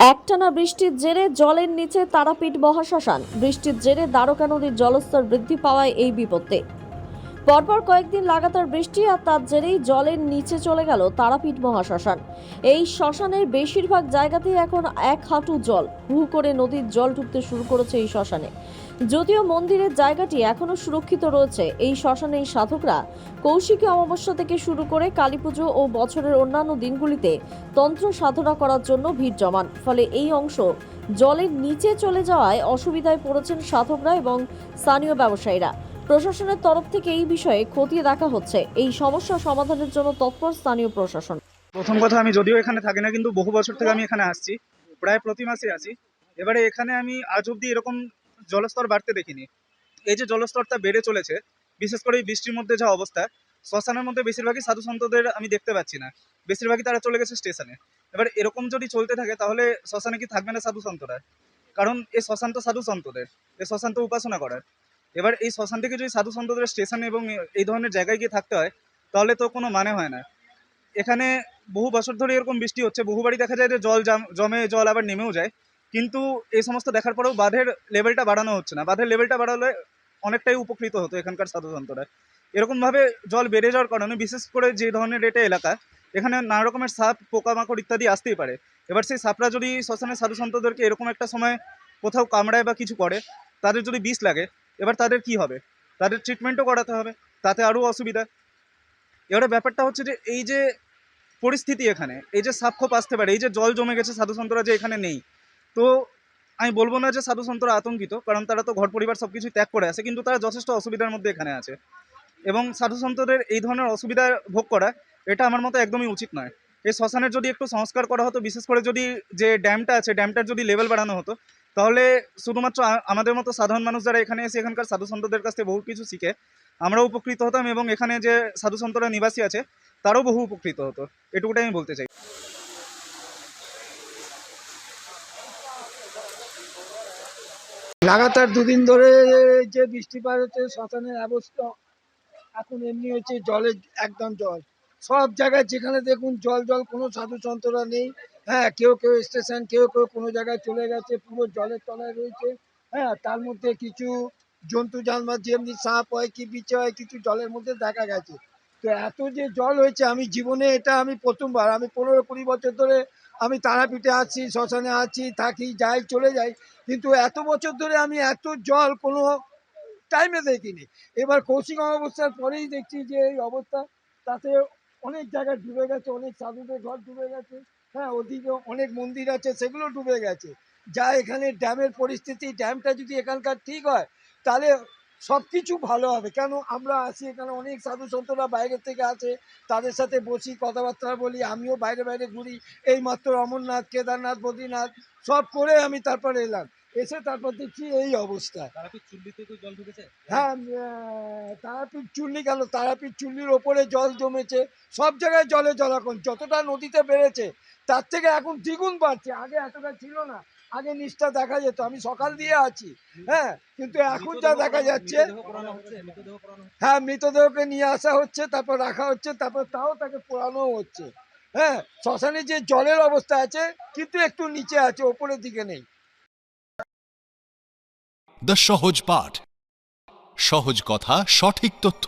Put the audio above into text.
একটানা বৃষ্টির জেরে জলের নিচে তারাপীঠ মহাশ্মশান। বৃষ্টির জেরে দ্বারকা নদীর জলস্তর বৃদ্ধি পাওয়ায় এই বিপত্তি। পরপর কয়েকদিন লাগাতার বৃষ্টি আর তার জেরেই জলের নিচে চলে গেল তারাপীঠ মহাশ্মশান। এই শ্মশানের বেশিরভাগ জায়গাতেই এখন এক হাঁটু জল। হু করে নদীর জল ঢুকতে শুরু করেছে এই শ্মশানে। যদিও মন্দিরের জায়গাটি এখনো সুরক্ষিত রয়েছে, এই শ্মশানের সাধকরা কৌশিকী অমাবস্যা থেকে শুরু করে কালীপুজো ও বছরের অন্যান্য দিনগুলিতে তন্ত্র সাধনা করার জন্য ভিড় জমান। ফলে এই অংশ জলের নিচে চলে যাওয়ায় অসুবিধায় পড়েছেন সাধকরা এবং স্থানীয় ব্যবসায়ীরা। প্রশাসনের তরফ থেকে এই বিষয়ে খতিয়ে দেখা হচ্ছে। এই সমস্যা সমাধানের জন্য তৎপর স্থানীয় প্রশাসন। প্রথম কথা, আমি যদিও এখানে থাকি না, কিন্তু বহু বছর থেকে আমি এখানে আসছি, প্রায় প্রতি মাসে আসি। এবারে এখানে আমি আজ অব্দি এরকম জলস্তর বাড়তে দেখিনি। এই যে জলস্তরটা বেড়ে চলেছে, বিশেষ করে এই বৃষ্টির মধ্যে যা অবস্থা, শ্মশানের মধ্যে বেশিরভাগই সাধু সন্তদের আমি দেখতে পাচ্ছি না, বেশিরভাগই তারা চলে গেছে স্টেশনে। এবার এরকম যদি চলতে থাকে তাহলে শ্মশানে কি থাকবে না সাধু সন্তরা? কারণ এই শ্মশান তো সাধু সন্তদের, এই শ্মশান তো উপাসনা করার। এবার এই শ্মশান থেকে যদি সাধু সন্তদের স্টেশন এবং এই ধরনের জায়গায় গিয়ে থাকতে হয়, তাহলে তো কোনো মানে হয় না। এখানে বহু বছর ধরে এরকম বৃষ্টি হচ্ছে, বহু বাড়ি দেখা যায় যে জল জমে, জল আবার নেমেও যায়। কিন্তু এই সমস্ত দেখার পরেও বাঁধের লেভেলটা বাড়ানো হচ্ছে না। বাঁধের লেভেলটা বাড়ালে অনেকটাই উপকৃত হতো এখানকার সাধুসন্তরা। এরকমভাবে জল বেড়ে যাওয়ার কারণে, বিশেষ করে যে ধরনের রেটে এলাকা, এখানে নানা রকমের সাপ, পোকামাকড় ইত্যাদি আসতেই পারে। এবার সেই সাপরা যদি শ্মশানের সাধুসন্তদেরকে এরকম একটা সময় কোথাও কামড়ায় বা কিছু করে, তাদের যদি বিষ লাগে, এবার তাদের কি হবে? তাদের ট্রিটমেন্টও করাতে হবে, তাতে আরও অসুবিধা। এবারে ব্যাপারটা হচ্ছে যে এই যে পরিস্থিতি, এখানে এই যে সাপখোপ আসতে পারে, এই যে জল জমে গেছে, সাধুসন্তরা যে এখানে নেই, তো আমি বলবো না যে সাধুসন্তরা আতঙ্কিত, কারণ তারা তো ঘর পরিবার সব কিছু ত্যাগ করে আসে, কিন্তু তারা যথেষ্ট অসুবিধার মধ্যে এখানে আছে। এবং সাধুসন্তদের এই ধরনের অসুবিধা ভোগ করা, এটা আমার মতো একদমই উচিত নয়। এই শ্মশানের যদি একটু সংস্কার করা হতো, বিশেষ করে যদি যে ড্যামটা আছে, ড্যামটার যদি লেভেল বাড়ানো হতো, তাহলে শুধুমাত্র আমাদের মতো সাধারণ মানুষ যারা এখানে এসে এখানকার সাধুসন্তদের কাছ থেকে বহু কিছু শিখে আমরাও উপকৃত হতাম, এবং এখানে যে সাধুসন্তরা নিবাসী আছে তারাও বহু উপকৃত হতো। এটুকুটাই আমি বলতে চাই। লাগাতার দুদিন ধরে যে বৃষ্টিপাত হচ্ছে, শ্মশানের অবস্থা এখন এমনি হচ্ছে, জলের একদম জল সব জায়গায়, যেখানে দেখুন জল জল, কোনো সাধু সন্তরা নেই। হ্যাঁ, কেউ কেউ স্টেশন, কেউ কেউ কোনো জায়গায় চলে গেছে, পুরো জলের তলায় রয়েছে। হ্যাঁ, তার মধ্যে কিছু জন্তু জানোয়ার, যেমনি সাপ হয় কি বিছে হয়, কিছু জলের মধ্যে দেখা গেছে। তো এত যে জল হয়েছে, আমি জীবনে এটা আমি প্রথমবার, আমি 15-20 বছর ধরে আমি তারাপীঠে আছি, শ্মশানে আছি, থাকি, যাই, চলে যাই, কিন্তু এত বছর ধরে আমি এত জল কোনো টাইমে দেখিনি। এবার কৌশিক অমাবস্যার পরেই দেখছি যে এই অবস্থা। তাতে অনেক জায়গায় ডুবে গেছে, অনেক সাধুদের ঘর ডুবে গেছে। হ্যাঁ, ওদিকে অনেক মন্দির আছে, সেগুলো ডুবে গেছে। যা এখানে ড্যামের পরিস্থিতি, ড্যামটা যদি এখানকার ঠিক হয়, তাহলে সব কিছু ভালো হবে। কেন আমরা আসি এখানে, অনেক সাধু সন্তরা বাইরে থেকে আসে, তাদের সাথে বসি, কথাবার্তা বলি, আমিও বাইরে বাইরে ঘুরি। এই মাত্র অমরনাথ, কেদারনাথ, বদ্রীনাথ সব করে আমি তারপরে এলাম, এসে তারপর দেখছি এই অবস্থা। হ্যাঁ, তারাপীঠ চুল্লি, কেন তারাপীঠ চুল্লির ওপরে জল জমেছে, সব জায়গায় জলে জলাকন, যতটা নদীতে বেড়েছে তার থেকে এখন দ্বিগুণ বাড়ছে। আগে এতটা ছিল না, আগে নিচটা দেখা যেত, আমি সকাল দিয়ে আছি। হ্যাঁ, কিন্তু এখন যা দেখা যাচ্ছে, হ্যাঁ, মৃতদেহকে নিয়ে আসা হচ্ছে, তারপর রাখা হচ্ছে, তারপর তাও তাকে পোড়ানো হচ্ছে। হ্যাঁ, শ্মশানে যে জলের অবস্থা আছে, কিন্তু একটু নিচে আছে, ওপরের দিকে নেই। দ্য সহজ পাঠ, সহজ কথা, সঠিক তথ্য।